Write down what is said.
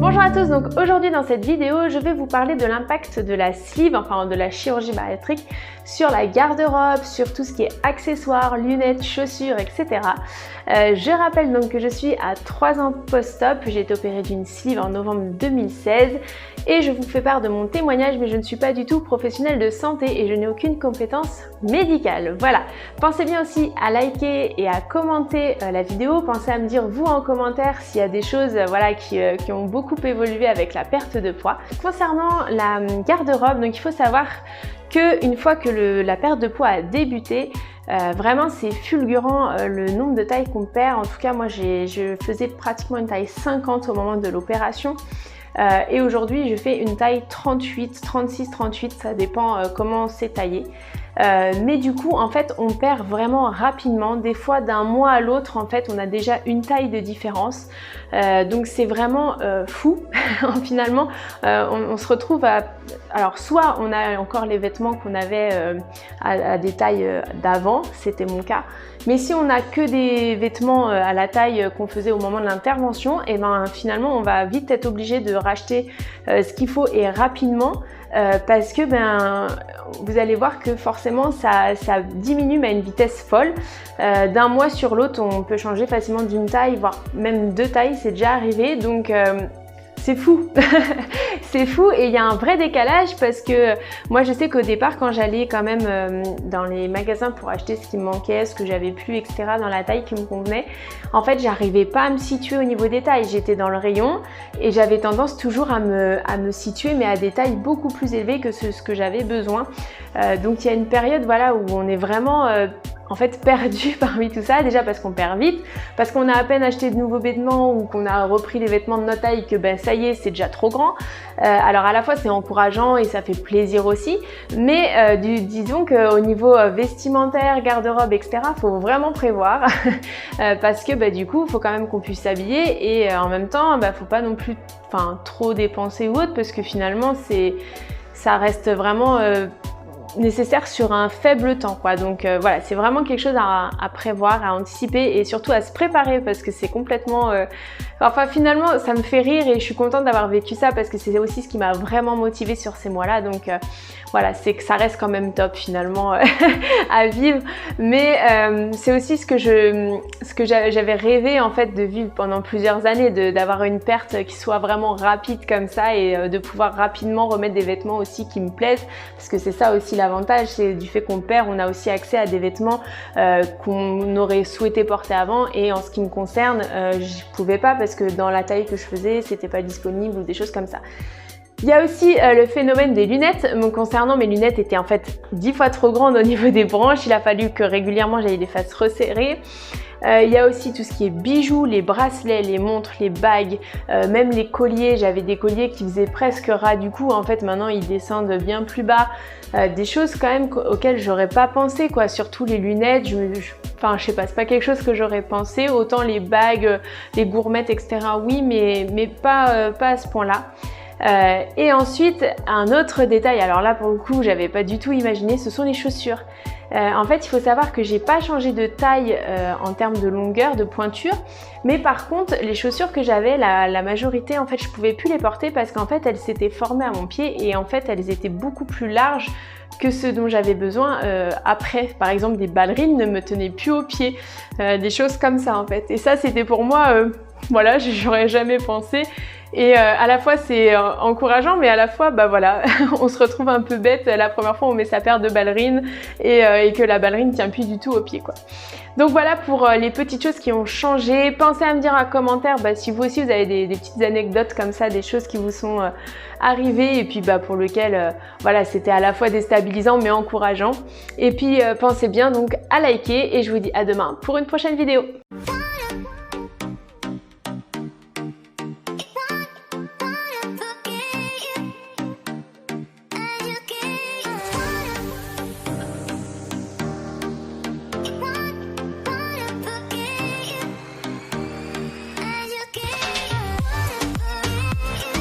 Bonjour à tous, donc aujourd'hui dans cette vidéo, je vais vous parler de l'impact de la sleeve, enfin de la chirurgie bariatrique sur la garde-robe, sur tout ce qui est accessoires, lunettes, chaussures, etc. Je rappelle donc que je suis à 3 ans post-op, j'ai été opérée d'une sleeve en novembre 2016 et je vous fais part de mon témoignage, mais je ne suis pas du tout professionnelle de santé et je n'ai aucune compétence médicale. Voilà, pensez bien aussi à liker et à commenter la vidéo, pensez à me dire vous en commentaire s'il y a des choses qui ont beaucoup évolué avec la perte de poids. Concernant la garde-robe, donc il faut savoir qu'une fois que la perte de poids a débuté, vraiment c'est fulgurant le nombre de tailles qu'on perd. En tout cas moi je faisais pratiquement une taille 50 au moment de l'opération. Et aujourd'hui je fais une taille 38, 36, 38, ça dépend comment c'est taillé. Mais du coup en fait on perd vraiment rapidement, des fois d'un mois à l'autre en fait on a déjà une taille de différence, donc c'est vraiment fou. Finalement on se retrouve à, alors soit on a encore les vêtements qu'on avait à des tailles d'avant, c'était mon cas, mais si on n'a que des vêtements à la taille qu'on faisait au moment de l'intervention, et ben finalement on va vite être obligé de racheter ce qu'il faut et rapidement, parce que vous allez voir que forcément ça diminue mais à une vitesse folle. D'un mois sur l'autre on peut changer facilement d'une taille, voire même deux tailles, c'est déjà arrivé, donc c'est fou. C'est fou et il y a un vrai décalage parce que moi je sais qu'au départ quand j'allais quand même dans les magasins pour acheter ce qui me manquait, ce que j'avais plus, etc. dans la taille qui me convenait, en fait j'arrivais pas à me situer au niveau des tailles. J'étais dans le rayon et j'avais tendance toujours à me situer mais à des tailles beaucoup plus élevées que ce que j'avais besoin. Donc il y a une période voilà, où on est vraiment en fait perdu parmi tout ça, déjà parce qu'on perd vite, parce qu'on a à peine acheté de nouveaux vêtements ou qu'on a repris les vêtements de notre taille que ça y est, c'est déjà trop grand. Alors à la fois c'est encourageant et ça fait plaisir aussi, mais disons qu'au niveau vestimentaire, garde-robe, etc., faut vraiment prévoir parce que du coup il faut quand même qu'on puisse s'habiller et en même temps faut pas non plus trop dépenser ou autre, parce que finalement ça reste vraiment nécessaire sur un faible temps quoi. Donc voilà, c'est vraiment quelque chose à prévoir, à anticiper et surtout à se préparer, parce que c'est complètement enfin finalement ça me fait rire et je suis contente d'avoir vécu ça parce que c'est aussi ce qui m'a vraiment motivée sur ces mois-là. Donc voilà, c'est que ça reste quand même top finalement à vivre, mais c'est aussi ce que j'avais rêvé en fait de vivre pendant plusieurs années, d'avoir une perte qui soit vraiment rapide comme ça et de pouvoir rapidement remettre des vêtements aussi qui me plaisent, parce que c'est ça aussi l'avantage, c'est du fait qu'on perd, on a aussi accès à des vêtements qu'on aurait souhaité porter avant, et en ce qui me concerne, je pouvais pas parce que dans la taille que je faisais, c'était pas disponible ou des choses comme ça. Il y a aussi le phénomène des lunettes. Concernant mes lunettes étaient en fait 10 fois trop grandes au niveau des branches, il a fallu que régulièrement j'aille les fasse resserrer. Il y a aussi tout ce qui est bijoux, les bracelets, les montres, les bagues, même les colliers. J'avais des colliers qui faisaient presque ras du cou, en fait maintenant ils descendent bien plus bas. Des choses quand même auxquelles j'aurais pas pensé quoi, surtout les lunettes, je sais pas, c'est pas quelque chose que j'aurais pensé. Autant les bagues, les gourmettes, etc. oui, mais pas à ce point là. Et ensuite un autre détail, alors là pour le coup j'avais pas du tout imaginé, ce sont les chaussures. En fait il faut savoir que j'ai pas changé de taille en termes de longueur, de pointure, mais par contre les chaussures que j'avais, la majorité en fait je pouvais plus les porter parce qu'en fait elles s'étaient formées à mon pied et en fait elles étaient beaucoup plus larges que ce dont j'avais besoin après. Par exemple des ballerines ne me tenaient plus aux pieds, des choses comme ça en fait, et ça c'était pour moi voilà, j'aurais jamais pensé. Et à la fois c'est encourageant, mais à la fois voilà, on se retrouve un peu bête la première fois où on met sa paire de ballerines et que la ballerine tient plus du tout au pied quoi. Donc voilà pour les petites choses qui ont changé. Pensez à me dire en commentaire si vous aussi vous avez des petites anecdotes comme ça, des choses qui vous sont arrivées et puis pour lequel voilà, c'était à la fois déstabilisant mais encourageant. Et puis pensez bien donc à liker et je vous dis à demain pour une prochaine vidéo.